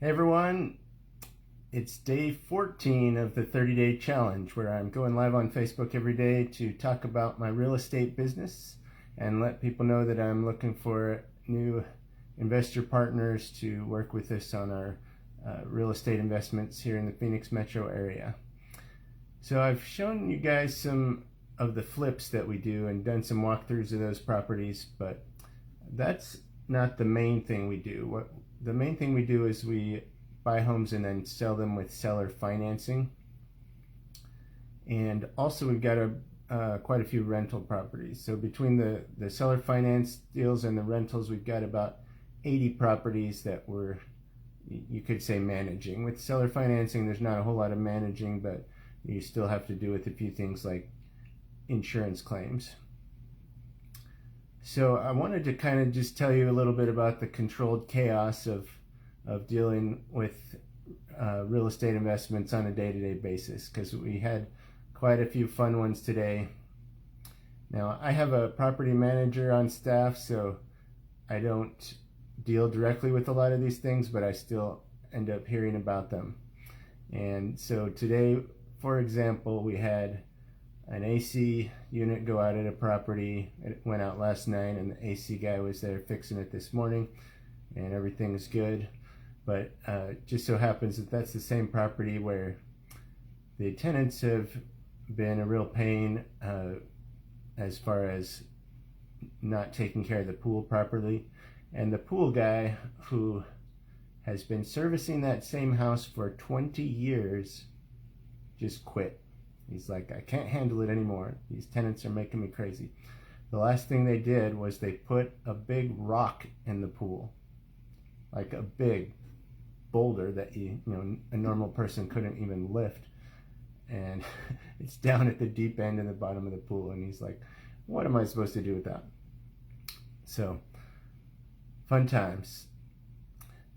Hey everyone, it's day 14 of the 30-day challenge where I'm going live on Facebook every day to talk about my real estate business and let people know that I'm looking for new investor partners to work with us on our real estate investments here in the Phoenix metro area. So I've shown you guys some of the flips that we do and done some walkthroughs of those properties, but that's not the main thing we do. The main thing we do is we buy homes and then sell them with seller financing. And also we've got quite a few rental properties. So between the seller finance deals and the rentals, we've got about 80 properties that you could say, managing. With seller financing, there's not a whole lot of managing, but you still have to do with a few things like insurance claims. So I wanted to kind of just tell you a little bit about the controlled chaos of dealing with real estate investments on a day-to-day basis, because we had quite a few fun ones today. Now, I have a property manager on staff, so I don't deal directly with a lot of these things, but I still end up hearing about them. And so today, for example, we had an AC unit go out at a property. It went out last night and the AC guy was there fixing it this morning and everything's good. But just so happens that that's the same property where the tenants have been a real pain as far as not taking care of the pool properly. And the pool guy, who has been servicing that same house for 20 years, just quit. He's like, I can't handle it anymore. These tenants are making me crazy. The last thing they did was they put a big rock in the pool, like a big boulder that a normal person couldn't even lift. And it's down at the deep end in the bottom of the pool. And he's like, what am I supposed to do with that? So, fun times.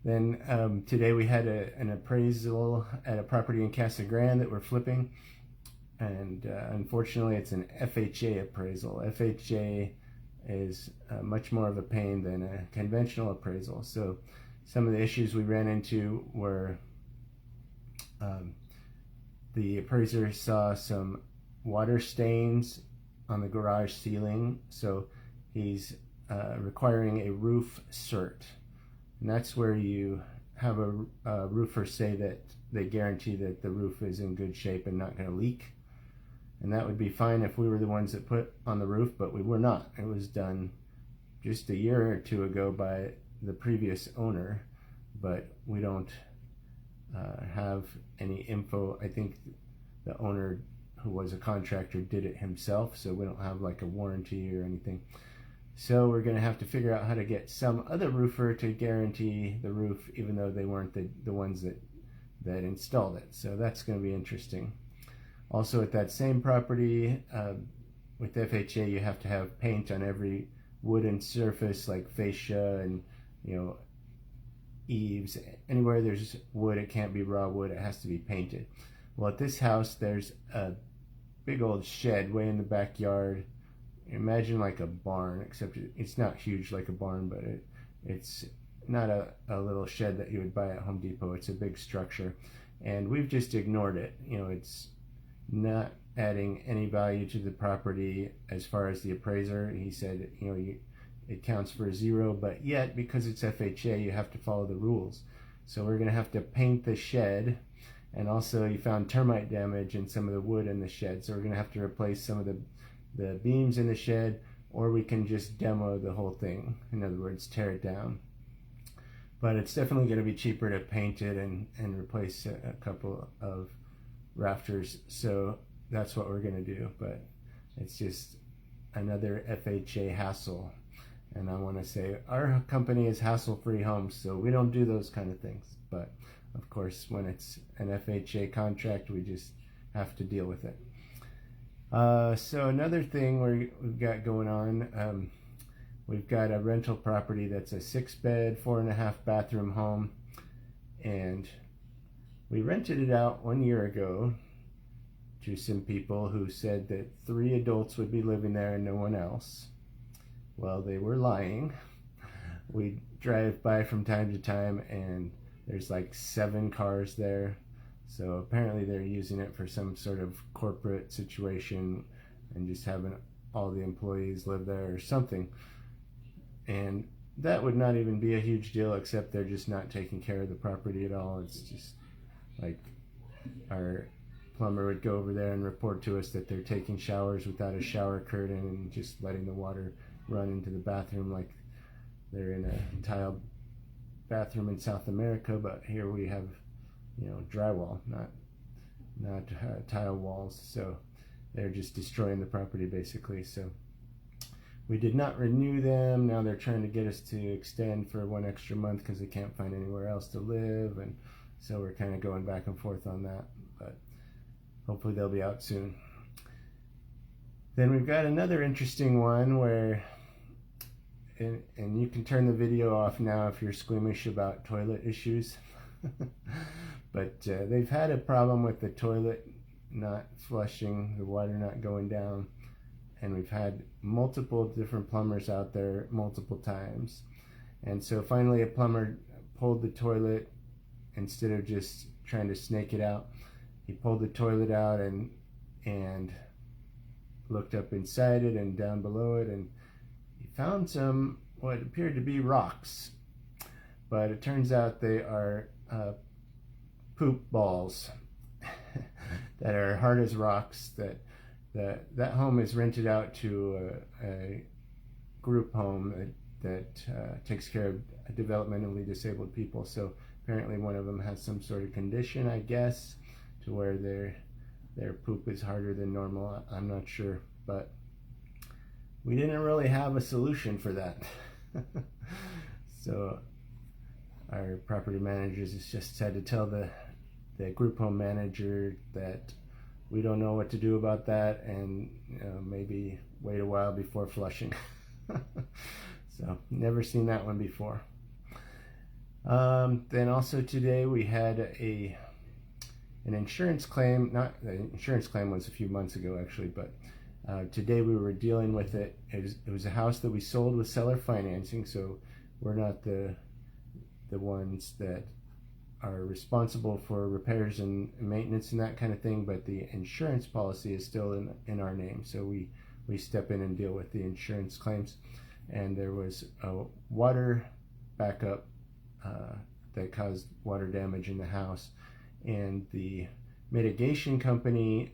Then today we had an appraisal at a property in Casa Grande that we're flipping. And unfortunately, it's an FHA appraisal. FHA is much more of a pain than a conventional appraisal. So some of the issues we ran into were the appraiser saw some water stains on the garage ceiling. So he's requiring a roof cert. And that's where you have a roofer say that they guarantee that the roof is in good shape and not going to leak. And that would be fine if we were the ones that put on the roof, but we were not. It was done just a year or two ago by the previous owner, but we don't have any info. I think the owner, who was a contractor, did it himself, so we don't have like a warranty or anything. So we're going to have to figure out how to get some other roofer to guarantee the roof, even though they weren't the ones that installed it. So that's going to be interesting. Also, at that same property, with FHA, you have to have paint on every wooden surface, like fascia and eaves. Anywhere there's wood, it can't be raw wood, it has to be painted. Well, at this house, there's a big old shed way in the backyard. Imagine like a barn, except it's not huge like a barn, but it's not a little shed that you would buy at Home Depot. It's a big structure, and we've just ignored it. It's not adding any value to the property as far as the appraiser. He said, it counts for 0, but yet because it's FHA, you have to follow the rules. So we're going to have to paint the shed, and also you found termite damage in some of the wood in the shed, so we're going to have to replace some of the beams in the shed, or we can just demo the whole thing. In other words, tear it down. But it's definitely going to be cheaper to paint it and replace a couple of rafters, so that's what we're going to do. But it's just another FHA hassle, and I want to say our company is Hassle-Free Homes, so we don't do those kind of things. But of course, when it's an FHA contract, we just have to deal with it. So another thing we've got going on, we've got a rental property that's a 6-bed, 4.5 bathroom home, and we rented it out 1 year ago to some people who said that 3 adults would be living there and no one else. Well, they were lying. We drive by from time to time, and there's like 7 cars there. So apparently they're using it for some sort of corporate situation and just having all the employees live there or something. And that would not even be a huge deal, except they're just not taking care of the property at all. It's just like our plumber would go over there and report to us that they're taking showers without a shower curtain and just letting the water run into the bathroom like they're in a tile bathroom in South America. But here we have, drywall, not tile walls. So they're just destroying the property basically. So we did not renew them. Now they're trying to get us to extend for 1 extra month because they can't find anywhere else to live, and so we're kind of going back and forth on that, but hopefully they'll be out soon. Then we've got another interesting one where, and you can turn the video off now if you're squeamish about toilet issues, but they've had a problem with the toilet not flushing, the water not going down, and we've had multiple different plumbers out there multiple times. And so finally a plumber pulled the toilet. Instead of just trying to snake it out, he pulled the toilet out and looked up inside it and down below it, and he found some what appeared to be rocks, but it turns out they are poop balls that are hard as rocks. That home is rented out to a group home that takes care of developmentally disabled people. So apparently one of them has some sort of condition, I guess, to where their poop is harder than normal. I'm not sure, but we didn't really have a solution for that. So our property managers just had to tell the group home manager that we don't know what to do about that, and maybe wait a while before flushing. So never seen that one before. Then also today we had an insurance claim. Not the insurance claim was a few months ago actually, but today we were dealing with it. It was a house that we sold with seller financing, so we're not the ones that are responsible for repairs and maintenance and that kind of thing, but the insurance policy is still in our name, so we step in and deal with the insurance claims. And there was a water backup that caused water damage in the house, and the mitigation company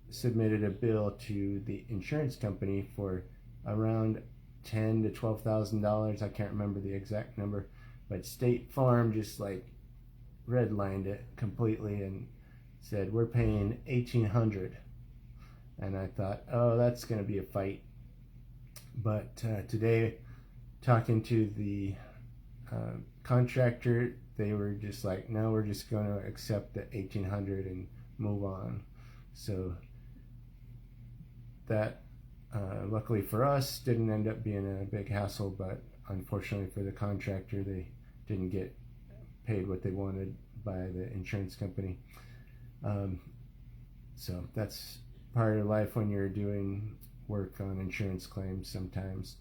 submitted a bill to the insurance company for around $10,000 to $12,000. I can't remember the exact number, but State Farm just like redlined it completely and said we're paying $1,800. And I thought, oh, that's going to be a fight. But today, talking to the contractor, they were just like, no, we're just going to accept the $1,800 and move on. So that luckily for us didn't end up being a big hassle, but unfortunately for the contractor, they didn't get paid what they wanted by the insurance company. So that's part of life when you're doing work on insurance claims sometimes.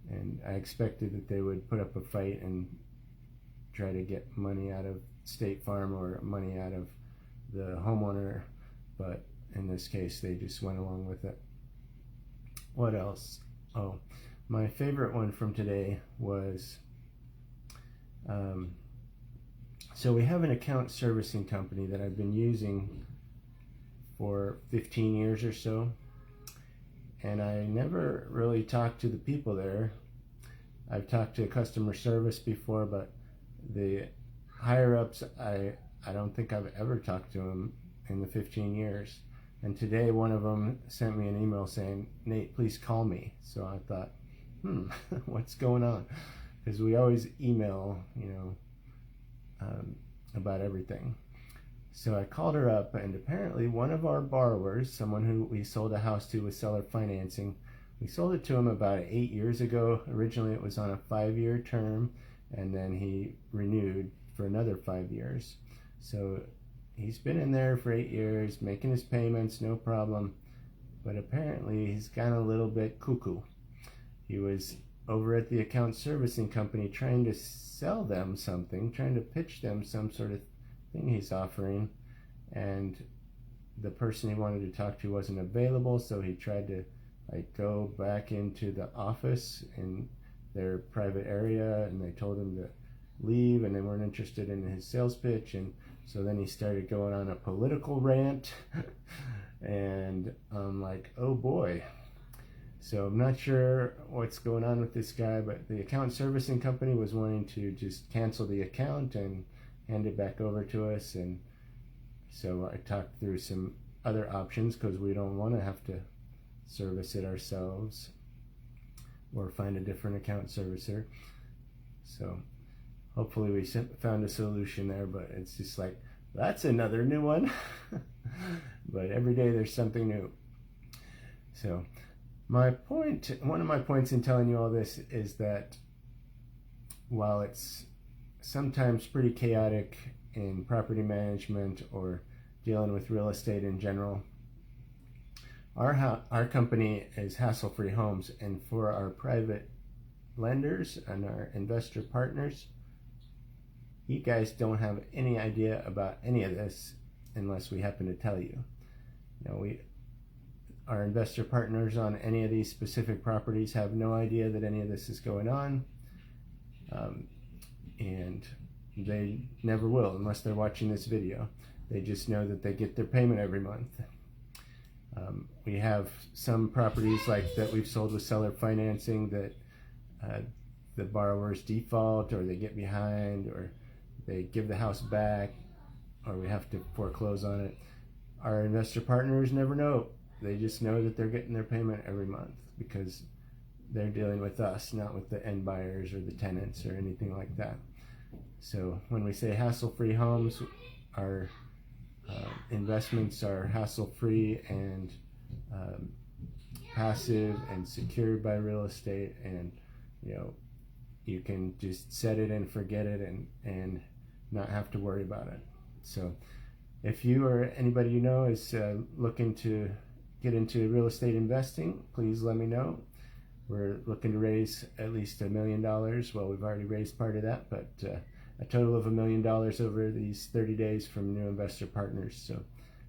And I expected that they would put up a fight and try to get money out of State Farm or money out of the homeowner, but in this case they just went along with it. What else? Oh, my favorite one from today was so we have an account servicing company that I've been using for 15 years or so, and I never really talked to the people there. I've talked to customer service before, but the higher ups, I don't think I've ever talked to them in the 15 years. And today one of them sent me an email saying, Nate, please call me. So I thought, what's going on? Because we always email, about everything. So I called her up, and apparently one of our borrowers, someone who we sold a house to with seller financing, we sold it to him about 8 years ago. Originally it was on a 5-year term, and then he renewed for another 5 years. So he's been in there for 8 years, making his payments, no problem. But apparently he's gotten a little bit cuckoo. He was over at the account servicing company trying to sell them something, trying to pitch them some sort of thing he's offering, and the person he wanted to talk to wasn't available, so he tried to like go back into the office in their private area, and they told him to leave, and they weren't interested in his sales pitch, and so then he started going on a political rant. And I'm like, oh boy. So I'm not sure what's going on with this guy, but the account servicing company was wanting to just cancel the account and hand it back over to us. And so I talked through some other options, because we don't want to have to service it ourselves or find a different account servicer. So hopefully we found a solution there, but it's just like, that's another new one. But every day there's something new. So one of my points in telling you all this is that while it's sometimes pretty chaotic in property management or dealing with real estate in general, our company is Hassle-Free Homes, and for our private lenders and our investor partners, you guys don't have any idea about any of this unless we happen to tell you. Our investor partners on any of these specific properties have no idea that any of this is going on, and they never will unless they're watching this video. They just know that they get their payment every month. We have some properties like that we've sold with seller financing that the borrowers default, or they get behind, or they give the house back, or we have to foreclose on it. Our investor partners never know. They just know that they're getting their payment every month because they're dealing with us, not with the end buyers or the tenants or anything like that. So when we say hassle-free homes, our investments are hassle-free and passive and secured by real estate, and you can just set it and forget it and not have to worry about it. So if you or anybody you know is looking to get into real estate investing, please let me know. We're looking to raise at least $1 million. Well, we've already raised part of that, but a total of $1 million over these 30 days from new investor partners. So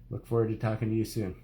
look forward to talking to you soon.